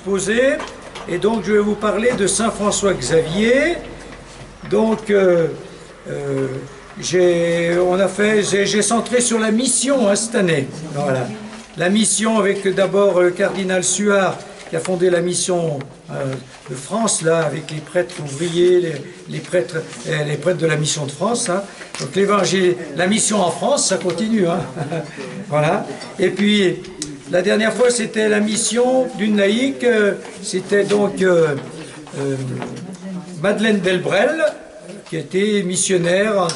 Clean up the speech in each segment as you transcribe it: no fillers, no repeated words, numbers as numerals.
exposé. Et donc je vais vous parler de Saint François Xavier. Donc j'ai centré sur la mission hein, cette année. Voilà. La mission avec d'abord le cardinal Suard qui a fondé la mission de France, là, avec les prêtres ouvriers, les prêtres de la mission de France. Hein. Donc l'évangile, la mission en France, ça continue. Hein. Voilà. Et puis, la dernière fois, c'était la mission d'une laïque, c'était donc Madeleine Delbrel, qui était missionnaire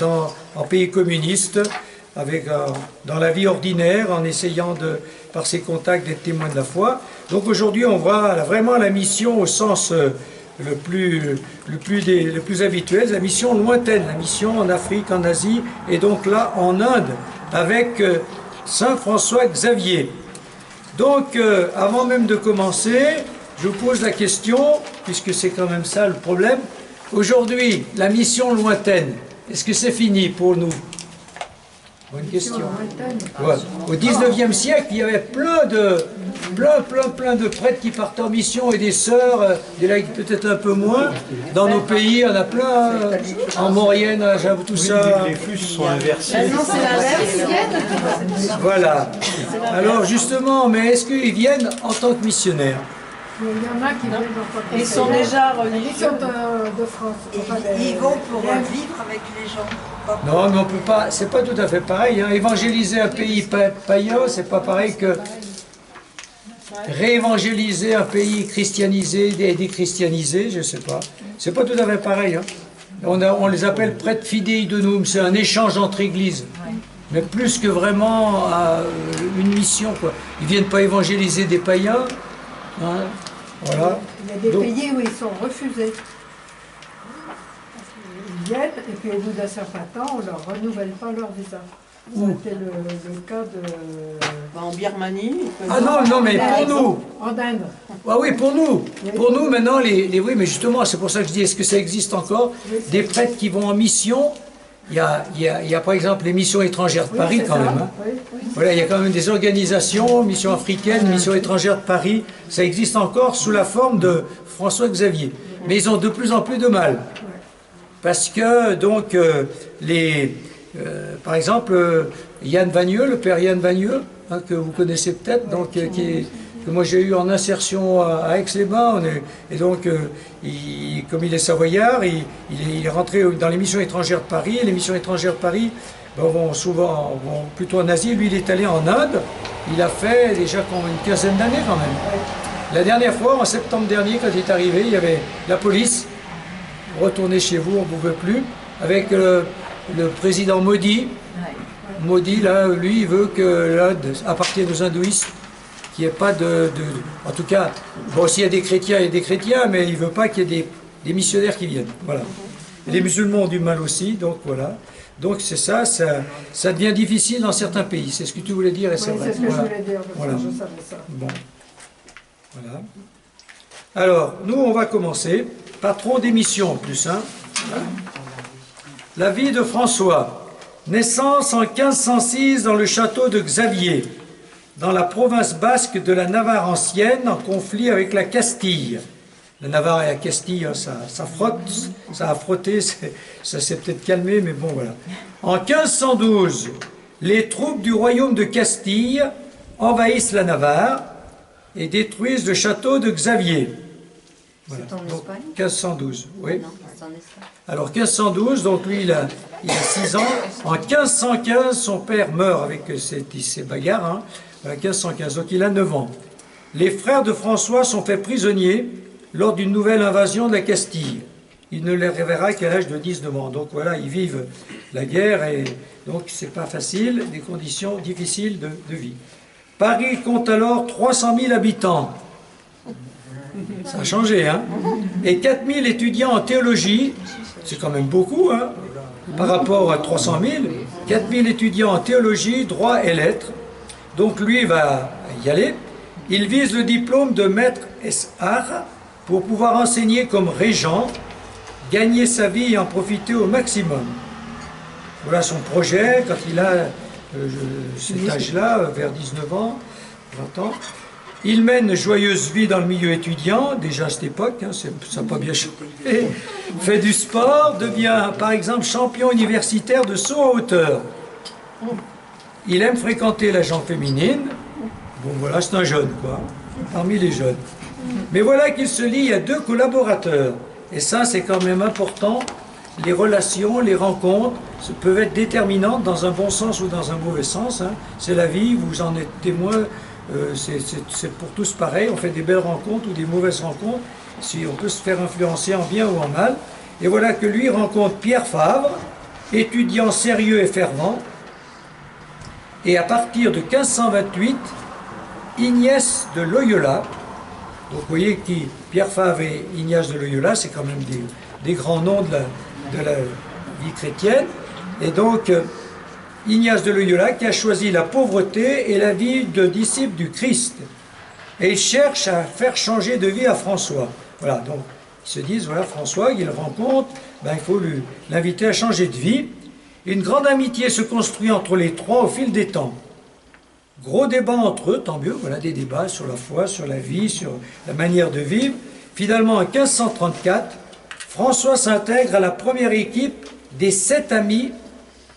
en pays communiste, dans la vie ordinaire, en essayant par ses contacts d'être témoin de la foi. Donc aujourd'hui, on voit vraiment la mission au sens le plus habituel, la mission lointaine, la mission en Afrique, en Asie, et donc là en Inde, avec Saint François Xavier. Donc, avant même de commencer, je vous pose la question, puisque c'est quand même ça le problème. Aujourd'hui, la mission lointaine, est-ce que c'est fini pour nous? Bonne question. Ouais. Au 19e siècle, il y avait plein de prêtres qui partaient en mission et des sœurs, des laïcs peut-être un peu moins. Dans nos pays, il y en a plein, en Maurienne, à Java, tout ça. Les flux sont inversés. Non, c'est l'inverse. Voilà. Alors justement, mais est-ce qu'ils viennent en tant que missionnaires? Il y en a qui viennent en Ils sont déjà religieux de France. Ils vont pour vivre avec les gens. Non, mais on peut pas, c'est pas tout à fait pareil. Hein. Évangéliser un pays païen, c'est pas pareil que réévangéliser un pays christianisé et déchristianisé, je sais pas. C'est pas tout à fait pareil. Hein. On les appelle prêtres fidei donum, c'est un échange entre églises. Mais plus que vraiment une mission, quoi. Ils viennent pas évangéliser des païens. Hein. Voilà. Il y a des pays où ils sont refusés. Ils viennent et puis au bout d'un certain temps, on ne leur renouvelle pas leur visa. C'était le cas de... en Birmanie. Ah non, mais pour nous. En Inde. Ah oui, pour nous. Pour nous, maintenant, oui, mais justement, c'est pour ça que je dis, est-ce que ça existe encore? Des prêtres qui vont en mission. Il y a par exemple les missions étrangères de Paris quand même. Hein. Voilà, il y a quand même des organisations, missions africaines, missions étrangères de Paris. Ça existe encore sous la forme de François Xavier. Mais ils ont de plus en plus de mal. Parce que, donc, par exemple, Yann Vagneux, le père Yann Vagneux, hein, que vous connaissez peut-être, donc, que moi j'ai eu en insertion à Aix-les-Bains, et donc, comme il est savoyard, il est rentré dans les missions étrangères de Paris. Les missions étrangères de Paris vont plutôt en Asie. Lui, il est allé en Inde. Il a fait déjà une quinzaine d'années quand même. La dernière fois, en septembre dernier, quand il est arrivé, il y avait la police. Retournez chez vous, on ne pouvait plus. Avec le président Modi. Modi, là, lui, il veut que l'Inde appartienne aux hindouistes. Qu'il n'y ait pas en tout cas, bon, s'il y a des chrétiens, il y a des chrétiens, mais il ne veut pas qu'il y ait des missionnaires qui viennent. Voilà. Et les musulmans ont du mal aussi, donc voilà. Donc c'est ça devient difficile dans certains pays. C'est ce que tu voulais dire et c'est vrai. C'est ce que je voulais dire, voilà. Je savais ça. Bon. Voilà. Alors, nous, on va commencer. Patron d'émission en plus. Hein. La vie de François. Naissance en 1506 dans le château de Xavier, dans la province basque de la Navarre ancienne, en conflit avec la Castille. La Navarre et la Castille, ça frotte, ça a frotté, ça s'est peut-être calmé, mais bon, voilà. En 1512, les troupes du royaume de Castille envahissent la Navarre et détruisent le château de Xavier. Voilà. C'est en Espagne? 1512, oui. Non, c'est en Espagne. Alors 1512, donc lui il a 6 ans. En 1515, son père meurt avec ses bagarres. Hein. 1515, donc il a 9 ans. Les frères de François sont faits prisonniers lors d'une nouvelle invasion de la Castille. Il ne les reverra qu'à l'âge de 19 ans. Donc voilà, ils vivent la guerre et donc c'est pas facile, des conditions difficiles de vie. Paris compte alors 300 000 habitants. Ça a changé, hein. Et 4 000 étudiants en théologie, c'est quand même beaucoup, hein, par rapport à 300 000. 4 000 étudiants en théologie, droit et lettres. Donc lui va y aller. Il vise le diplôme de maître S.A.R. pour pouvoir enseigner comme régent, gagner sa vie et en profiter au maximum. Voilà son projet quand il a cet âge-là, vers 19 ans, 20 ans. Il mène une joyeuse vie dans le milieu étudiant, déjà à cette époque, hein, ça n'a pas bien changé. Fait du sport, devient par exemple champion universitaire de saut en hauteur. Il aime fréquenter la gente féminine. Bon voilà, c'est un jeune quoi, parmi les jeunes. Mais voilà qu'il se lie à 2 collaborateurs. Et ça c'est quand même important. Les relations, les rencontres peuvent être déterminantes dans un bon sens ou dans un mauvais sens. Hein. C'est la vie, vous en êtes témoin. C'est pour tous pareil, on fait des belles rencontres ou des mauvaises rencontres, si on peut se faire influencer en bien ou en mal. Et voilà que lui rencontre Pierre Fabre, étudiant sérieux et fervent, et à partir de 1528, Ignace de Loyola. Donc vous voyez que Pierre Fabre et Ignace de Loyola, c'est quand même des grands noms de la vie chrétienne. Et donc Ignace de Loyola qui a choisi la pauvreté et la vie de disciple du Christ. Et il cherche à faire changer de vie à François. Voilà, donc ils se disent, voilà, François, il le rencontre, ben, il faut l'inviter à changer de vie. Une grande amitié se construit entre les trois au fil des temps. Gros débat entre eux, tant mieux, voilà des débats sur la foi, sur la vie, sur la manière de vivre. Finalement, en 1534, François s'intègre à la première équipe des 7 amis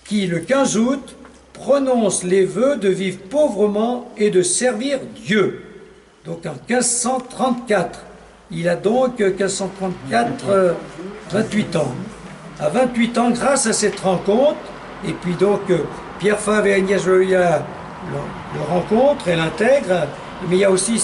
qui, le 15 août, prononce les vœux de vivre pauvrement et de servir Dieu. Donc en 1534, il a donc 1534, 28 ans. À 28 ans, grâce à cette rencontre, et puis donc Pierre Fabre et Agnès Loyola le rencontrent et l'intègrent, mais il y a aussi,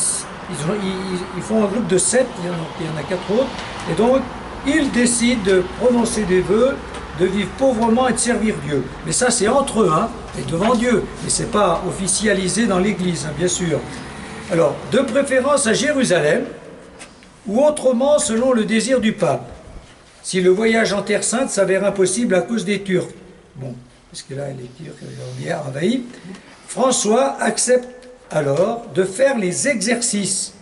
ils font un groupe de 7, il y en a 4 autres, et donc ils décident de prononcer des vœux, de vivre pauvrement et de servir Dieu. Mais ça, c'est entre eux, hein, et devant Dieu. Et ce n'est pas officialisé dans l'Église, hein, bien sûr. Alors, de préférence à Jérusalem, ou autrement selon le désir du pape, si le voyage en Terre Sainte s'avère impossible à cause des Turcs. Bon, parce que là, les Turcs ont bien envahi. François accepte alors de faire les exercices,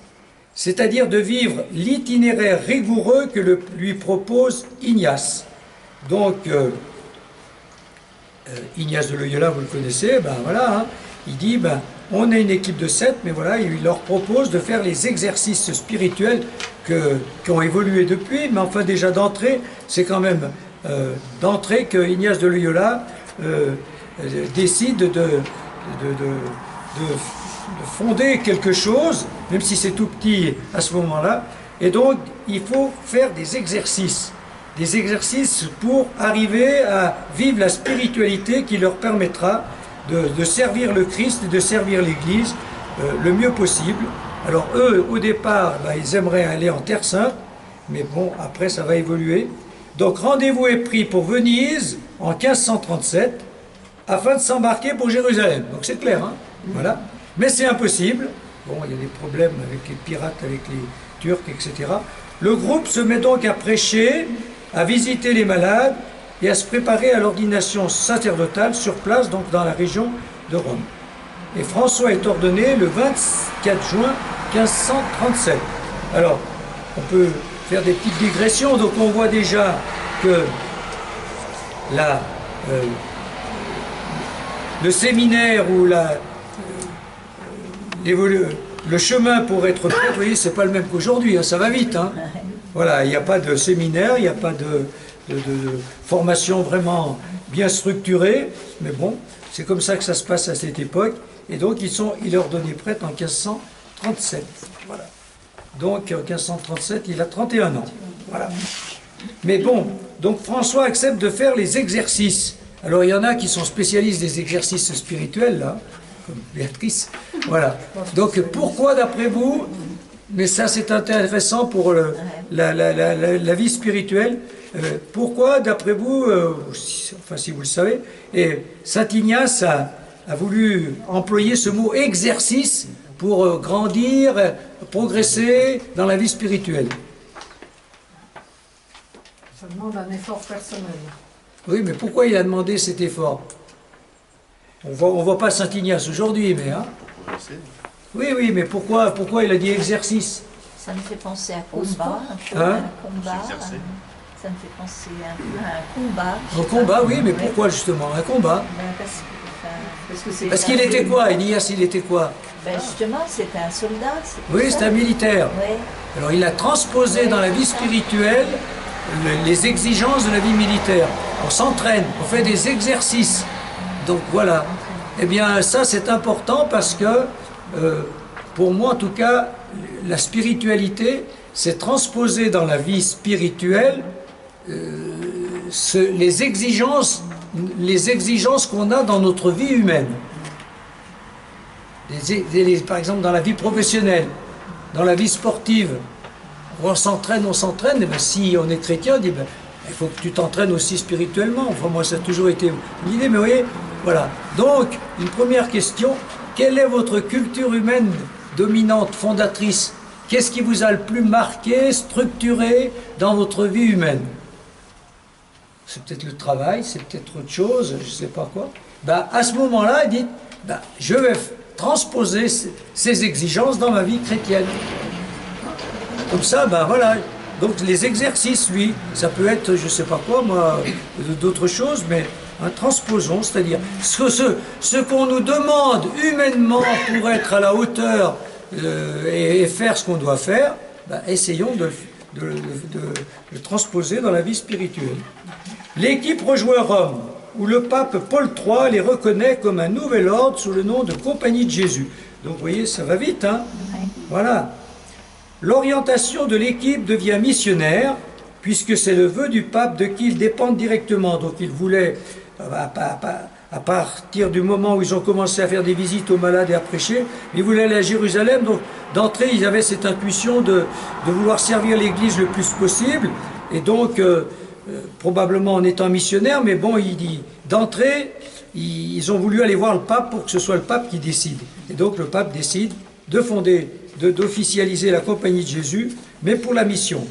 c'est-à-dire de vivre l'itinéraire rigoureux que lui propose Ignace. Donc, Ignace de Loyola, vous le connaissez, ben voilà, hein, il dit, ben, on a une équipe de 7, mais voilà, il leur propose de faire les exercices spirituels qui ont évolué depuis, mais enfin déjà d'entrée, c'est quand même d'entrée que Ignace de Loyola décide de fonder quelque chose, même si c'est tout petit à ce moment-là, et donc il faut faire des exercices pour arriver à vivre la spiritualité qui leur permettra de servir le Christ et de servir l'Église le mieux possible. Alors eux, au départ, ben, ils aimeraient aller en Terre Sainte, mais bon, après ça va évoluer. Donc rendez-vous est pris pour Venise en 1537, afin de s'embarquer pour Jérusalem. Donc c'est clair, hein, voilà. Mais c'est impossible. Bon, il y a des problèmes avec les pirates, avec les Turcs, etc. Le groupe se met donc à prêcher, à visiter les malades et à se préparer à l'ordination sacerdotale sur place, donc dans la région de Rome. Et François est ordonné le 24 juin 1537. Alors, on peut faire des petites digressions, donc on voit déjà que le séminaire ou le chemin pour être prêtre, vous voyez, c'est pas le même qu'aujourd'hui, hein, ça va vite. Hein. Voilà, il n'y a pas de séminaire, il n'y a pas de formation vraiment bien structurée, mais bon, c'est comme ça que ça se passe à cette époque, et donc il est ordonné prêtre en 1537. Voilà. Donc en 1537, il a 31 ans. Voilà. Mais bon, donc François accepte de faire les exercices. Alors il y en a qui sont spécialistes des exercices spirituels, là, comme Béatrice. Voilà. Donc pourquoi d'après vous, mais ça c'est intéressant pour la vie spirituelle, pourquoi d'après vous, enfin si vous le savez, et Saint Ignace a voulu employer ce mot exercice pour grandir, progresser dans la vie spirituelle? Ça demande un effort personnel. Oui, mais pourquoi il a demandé cet effort? On voit pas Saint Ignace aujourd'hui, mais... Hein? Oui, mais pourquoi il a dit exercice? Ça me fait penser à combat, Hein? un combat. Ça me fait penser à un combat. Un combat, oui, mais pourquoi justement? Un combat? Ben, parce que Parce qu'il était quoi, Élias, il était quoi? Ben justement, c'était un soldat. Oui, c'est un militaire. Oui. Alors il a transposé dans la vie spirituelle les exigences de la vie militaire. On s'entraîne, on fait des exercices. Donc voilà. Eh bien ça c'est important parce que, pour moi en tout cas, la spiritualité, c'est transposer dans la vie spirituelle les exigences qu'on a dans notre vie humaine. Par exemple dans la vie professionnelle, dans la vie sportive, on s'entraîne, et bien si on est chrétien, on dit ben, il faut que tu t'entraînes aussi spirituellement. Enfin moi ça a toujours été l'idée, mais vous voyez, voilà. Donc une première question, quelle est votre culture humaine dominante, fondatrice? Qu'est-ce qui vous a le plus marqué, structuré dans votre vie humaine? C'est peut-être le travail, c'est peut-être autre chose, je ne sais pas quoi. Ben, à ce moment-là, dites, ben, je vais transposer ces exigences dans ma vie chrétienne. Comme ça, ben voilà. Donc les exercices, lui, ça peut être, je ne sais pas quoi, moi, d'autres choses, mais transposons, c'est-à-dire ce qu'on nous demande humainement pour être à la hauteur et faire ce qu'on doit faire, ben, essayons de le transposer dans la vie spirituelle. L'équipe rejoint Rome, où le pape Paul III les reconnaît comme un nouvel ordre sous le nom de Compagnie de Jésus. Donc vous voyez, ça va vite, hein? Voilà. L'orientation de l'équipe devient missionnaire, puisque c'est le vœu du pape de qui ils dépendent directement. Donc il voulait, à partir du moment où ils ont commencé à faire des visites aux malades et à prêcher, ils voulaient aller à Jérusalem. Donc d'entrée, ils avaient cette intuition de vouloir servir l'Église le plus possible. Et donc, probablement en étant missionnaire, mais bon, il dit, d'entrée, ils ont voulu aller voir le pape pour que ce soit le pape qui décide. Et donc le pape décide d'officialiser la Compagnie de Jésus, mais pour la mission.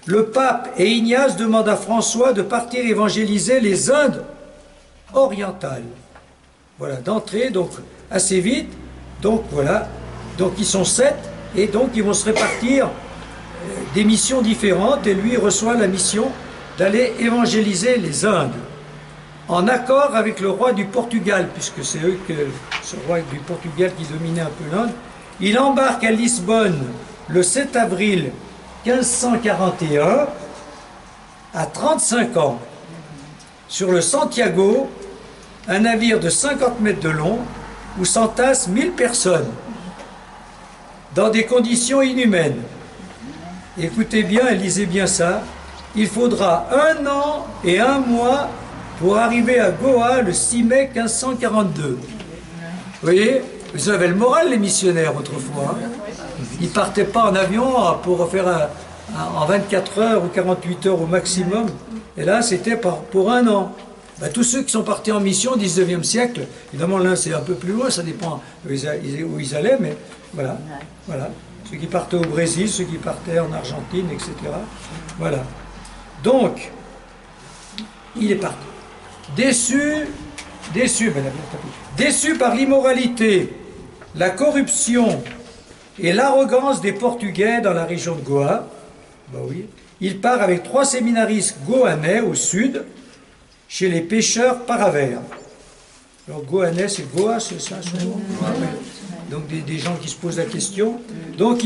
Le pape et Ignace demandent à François de partir évangéliser les Indes orientales. Voilà, d'entrée, donc assez vite. Donc voilà, donc ils sont 7, et donc ils vont se répartir des missions différentes, et lui reçoit la mission d'aller évangéliser les Indes, en accord avec le roi du Portugal, puisque c'est eux que ce roi du Portugal qui dominait un peu l'Inde. Il embarque à Lisbonne le 7 avril 1541, à 35 ans, sur le Santiago, un navire de 50 mètres de long, où s'entassent 1000 personnes, dans des conditions inhumaines. Écoutez bien et lisez bien ça. Il faudra 1 an et 1 mois pour arriver à Goa le 6 mai 1542. Vous voyez, vous avez le moral, les missionnaires, autrefois. Hein. Ils ne partaient pas en avion pour faire en 24 heures ou 48 heures au maximum. Et là, c'était pour 1 an. Ben, tous ceux qui sont partis en mission au 19e siècle, évidemment, là, c'est un peu plus loin, ça dépend où ils allaient, mais voilà. Voilà. Ceux qui partaient au Brésil, ceux qui partaient en Argentine, etc. Voilà. Donc, il est parti. Déçu par l'immoralité, la corruption et l'arrogance des Portugais dans la région de Goa, bah oui, il part avec 3 séminaristes goanais au sud, chez les pêcheurs paravers. Alors goanais, c'est Goa, c'est ça? Donc des gens qui se posent la question. Donc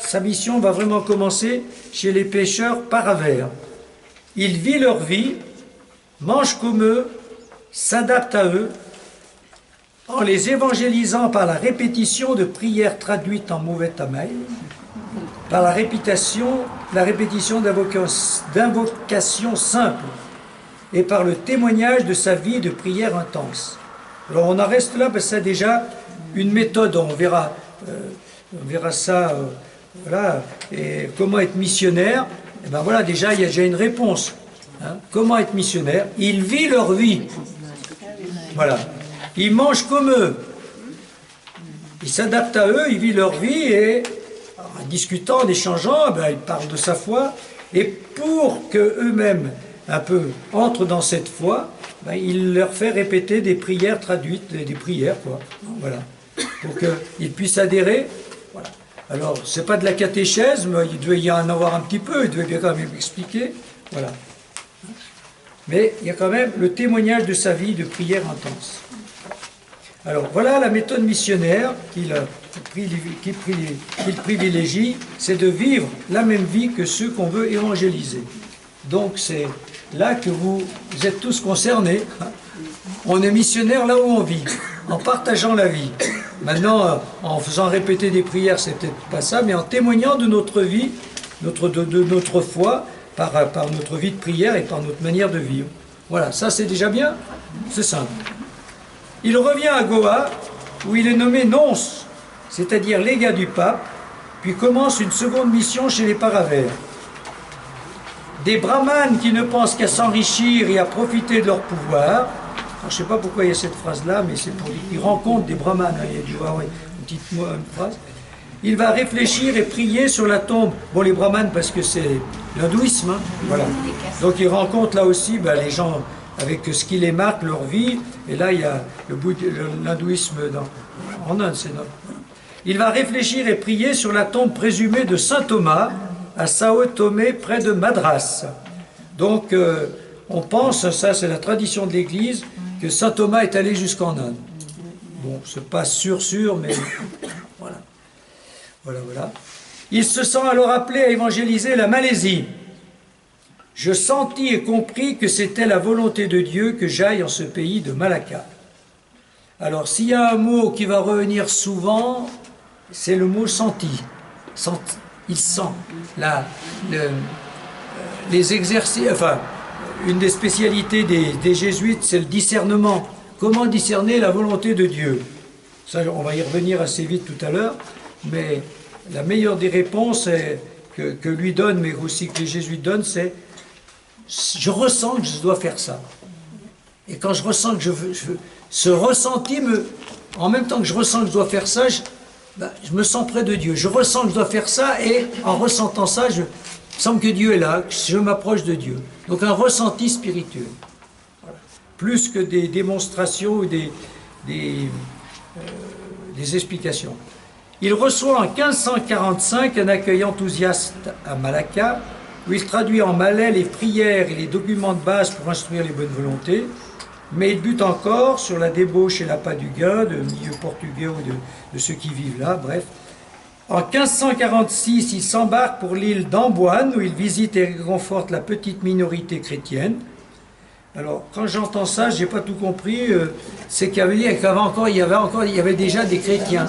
sa mission va vraiment commencer chez les pêcheurs paravers. Il vit leur vie, mange comme eux, s'adapte à eux, en les évangélisant par la répétition de prières traduites en mauvais tamaï, par la répétition d'invocations simples, et par le témoignage de sa vie de prière intense. Alors on en reste là, parce que c'est déjà une méthode, on verra ça, voilà, et comment être missionnaire. Et ben voilà, déjà il y a déjà une réponse. Hein. Comment être missionnaire? Ils vivent leur vie. Voilà. Ils mangent comme eux. Ils s'adaptent à eux, ils vivent leur vie, et en discutant, en échangeant, ben, ils parlent de sa foi. Et pour qu'eux-mêmes un peu entrent dans cette foi, ben, il leur fait répéter des prières traduites, des prières, quoi. Voilà. Pour qu'ils puissent adhérer. Voilà. Alors, c'est pas de la catéchèse, mais il devait y en avoir un petit peu, il devait bien quand même expliquer. Voilà. Mais il y a quand même le témoignage de sa vie de prière intense. Alors voilà la méthode missionnaire qu'il privilégie, c'est de vivre la même vie que ceux qu'on veut évangéliser. Donc c'est là que vous êtes tous concernés. On est missionnaire là où on vit, en partageant la vie. Maintenant, en faisant répéter des prières, c'est peut-être pas ça, mais en témoignant de notre vie, de notre foi, par notre vie de prière et par notre manière de vivre. Voilà, ça c'est déjà bien, c'est simple. Il revient à Goa, où il est nommé nonce, c'est-à-dire légat du pape, puis commence une seconde mission chez les Paravers. Des brahmanes qui ne pensent qu'à s'enrichir et à profiter de leur pouvoir. Alors, je ne sais pas pourquoi il y a cette phrase-là, mais c'est pour dire qu'il rencontre des brahmanes. Il y a dû avoir une phrase. Il va réfléchir et prier sur la tombe. Bon, les brahmanes, parce que c'est l'hindouisme, hein, voilà. Donc il rencontre là aussi les gens avec ce qui les marque, leur vie. Et là, il y a l'hindouisme en Inde. Il va réfléchir et prier sur la tombe présumée de saint Thomas à Sao Tomé, près de Madras. Donc, on pense, ça c'est la tradition de l'Église, que saint Thomas est allé jusqu'en Inde. Bon, c'est pas sûr, mais voilà. Voilà. Il se sent alors appelé à évangéliser la Malaisie. Je sentis et compris que c'était la volonté de Dieu que j'aille en ce pays de Malacca. Alors, s'il y a un mot qui va revenir souvent, c'est le mot senti. Il sent. Les exercices, enfin, une des spécialités des jésuites, c'est le discernement. Comment discerner la volonté de Dieu? Ça, on va y revenir assez vite tout à l'heure, mais la meilleure des réponses que lui donne, mais aussi que les jésuites donnent, c'est je ressens que je dois faire ça. Et quand je ressens que ce ressenti en même temps que je ressens que je dois faire ça, je me sens près de Dieu. Je ressens que je dois faire ça et en ressentant ça, il me semble que Dieu est là, que je m'approche de Dieu. Donc un ressenti spirituel. Voilà. Plus que des démonstrations ou des explications. Il reçoit en 1545 un accueil enthousiaste à Malacca, où il traduit en malais les prières et les documents de base pour instruire les bonnes volontés, mais il bute encore sur la débauche et l'appât du gain, de milieu portugais ou de ceux qui vivent là, bref. En 1546, il s'embarque pour l'île d'Amboine, où il visite et réconforte la petite minorité chrétienne. Alors, quand j'entends ça, je n'ai pas tout compris, c'est qu'il y avait déjà des chrétiens.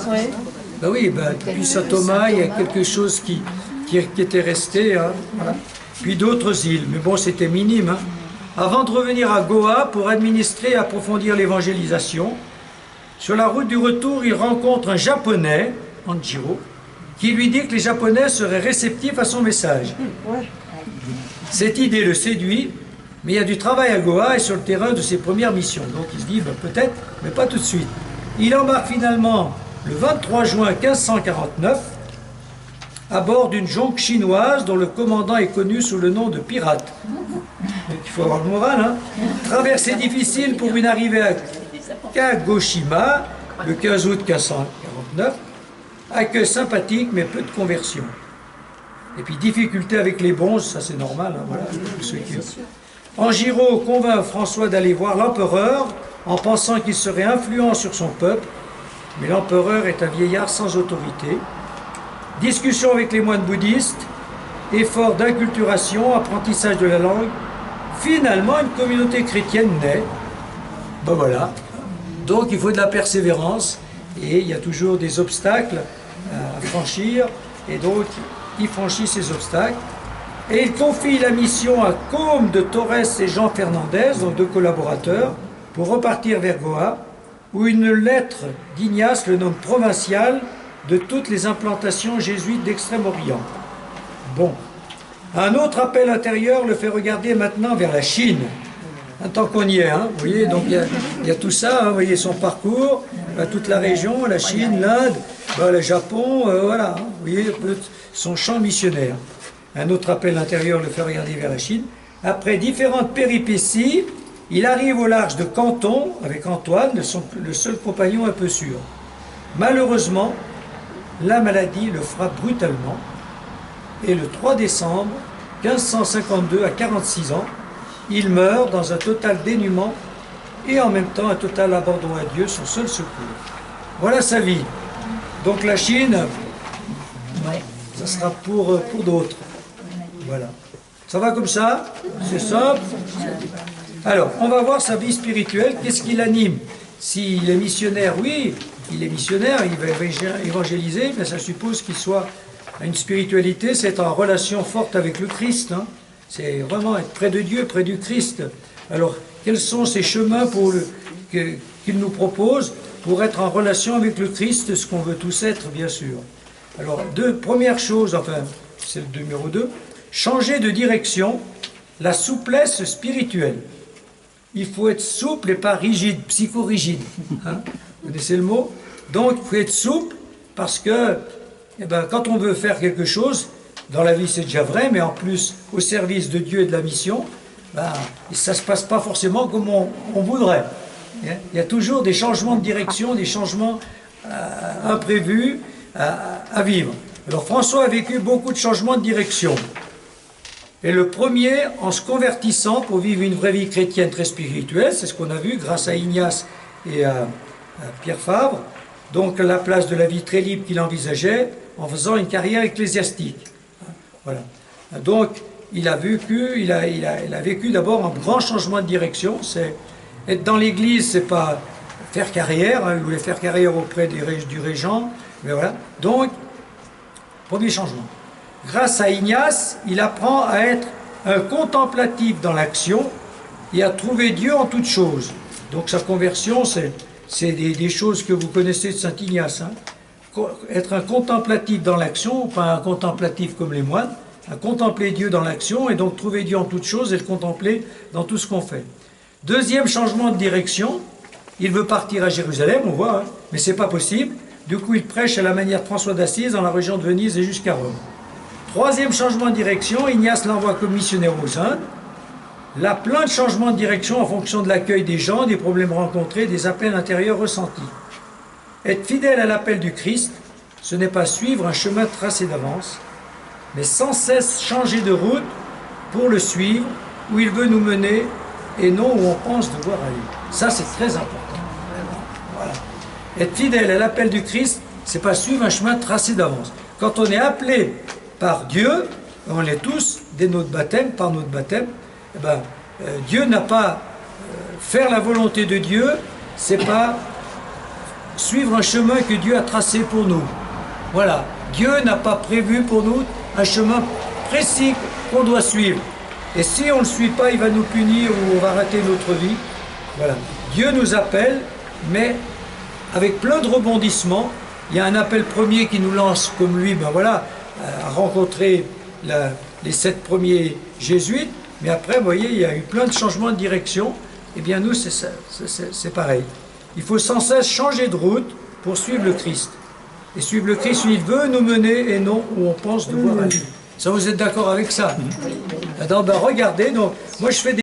Ben oui, depuis saint Thomas, il y a quelque chose qui était resté. Hein, voilà. Puis d'autres îles, mais bon, c'était minime. Hein. Avant de revenir à Goa pour administrer et approfondir l'évangélisation, sur la route du retour, il rencontre un Japonais, Anjiro, qui lui dit que les Japonais seraient réceptifs à son message. Cette idée le séduit, mais il y a du travail à Goa et sur le terrain de ses premières missions. Donc il se dit, peut-être, mais pas tout de suite. Il embarque finalement le 23 juin 1549 à bord d'une jonque chinoise dont le commandant est connu sous le nom de pirate. Donc il faut avoir le moral, hein. Traversée difficile pour une arrivée à Kagoshima le 15 août 1549. Accueil sympathique mais peu de conversion. Et puis difficulté avec les bronzes, ça c'est normal. Hein, voilà, Anjiro convainc François d'aller voir l'empereur en pensant qu'il serait influent sur son peuple, mais l'empereur est un vieillard sans autorité. Discussion avec les moines bouddhistes, effort d'inculturation, apprentissage de la langue. Finalement, une communauté chrétienne naît. Ben voilà. Donc il faut de la persévérance et il y a toujours des obstacles à franchir. Et donc il franchit ces obstacles. Et il confie la mission à Côme de Torres et Jean Fernandez, donc deux collaborateurs, pour repartir vers Goa, où une lettre d'Ignace le nomme provincial de toutes les implantations jésuites d'Extrême-Orient. Bon. Un autre appel intérieur le fait regarder maintenant vers la Chine. Tant qu'on y est, hein, vous voyez, donc il y a tout ça, hein, vous voyez son parcours, toute la région, la Chine, l'Inde, le Japon, voilà, hein, vous voyez son champ missionnaire. Un autre appel intérieur le fait regarder vers la Chine. Après différentes péripéties, il arrive au large de Canton avec Antoine, le seul compagnon un peu sûr. Malheureusement, la maladie le frappe brutalement et le 3 décembre 1552, à 46 ans, il meurt dans un total dénuement et en même temps un total abandon à Dieu, son seul secours. Voilà sa vie. Donc la Chine, ça sera pour d'autres. Voilà. Ça va comme ça? C'est simple. Alors, on va voir sa vie spirituelle. Qu'est-ce qui l'anime? S'il est missionnaire, oui, il est missionnaire, il va évangéliser, mais ça suppose qu'il soit une spiritualité, c'est en relation forte avec le Christ. Hein. C'est vraiment être près de Dieu, près du Christ. Alors, quels sont ces chemins qu'il nous propose pour être en relation avec le Christ, ce qu'on veut tous être, bien sûr. Alors, première chose, enfin, c'est le numéro 2, changer de direction, la souplesse spirituelle. Il faut être souple et pas rigide, psychorigide. Hein? Vous connaissez le mot? Donc, il faut être souple parce que quand on veut faire quelque chose, dans la vie c'est déjà vrai, mais en plus au service de Dieu et de la mission, ça ne se passe pas forcément comme on voudrait. Il y a toujours des changements de direction, des changements imprévus à vivre. Alors François a vécu beaucoup de changements de direction. Et le premier, en se convertissant pour vivre une vraie vie chrétienne très spirituelle, c'est ce qu'on a vu grâce à Ignace et à Pierre Fabre, donc la place de la vie très libre qu'il envisageait en faisant une carrière ecclésiastique. Voilà. Donc il a vécu d'abord un grand changement de direction. C'est être dans l'église, c'est pas faire carrière, hein, il voulait faire carrière auprès du régent, mais voilà. Donc, premier changement. Grâce à Ignace, il apprend à être un contemplatif dans l'action et à trouver Dieu en toutes choses. Donc sa conversion, c'est des choses que vous connaissez de Saint Ignace. Hein. Être un contemplatif dans l'action, pas un contemplatif comme les moines, à contempler Dieu dans l'action et donc trouver Dieu en toutes choses et le contempler dans tout ce qu'on fait. Deuxième changement de direction, il veut partir à Jérusalem, on voit, hein, mais c'est pas possible. Du coup, il prêche à la manière de François d'Assise dans la région de Venise et jusqu'à Rome. Troisième changement de direction, Ignace l'envoie comme missionnaire aux Indes. Là, plein de changements de direction en fonction de l'accueil des gens, des problèmes rencontrés, des appels intérieurs ressentis. Être fidèle à l'appel du Christ, ce n'est pas suivre un chemin tracé d'avance, mais sans cesse changer de route pour le suivre, où il veut nous mener, et non où on pense devoir aller. Ça, c'est très important. Voilà. Être fidèle à l'appel du Christ, c'est pas suivre un chemin tracé d'avance. Quand on est appelé par Dieu, on l'est tous, dès notre baptême, par notre baptême, Dieu n'a pas... faire la volonté de Dieu, c'est pas suivre un chemin que Dieu a tracé pour nous. Voilà. Dieu n'a pas prévu pour nous un chemin précis qu'on doit suivre. Et si on ne le suit pas, il va nous punir ou on va rater notre vie. Voilà. Dieu nous appelle, mais avec plein de rebondissements. Il y a un appel premier qui nous lance comme lui, à rencontrer les 7 premiers jésuites. Mais après, vous voyez, il y a eu plein de changements de direction. Eh bien, nous, c'est pareil. Il faut sans cesse changer de route pour suivre le Christ. Et suivre le Christ, il veut nous mener et non où on pense devoir aller. Ça, vous êtes d'accord avec ça? Alors, regardez, donc, moi je fais des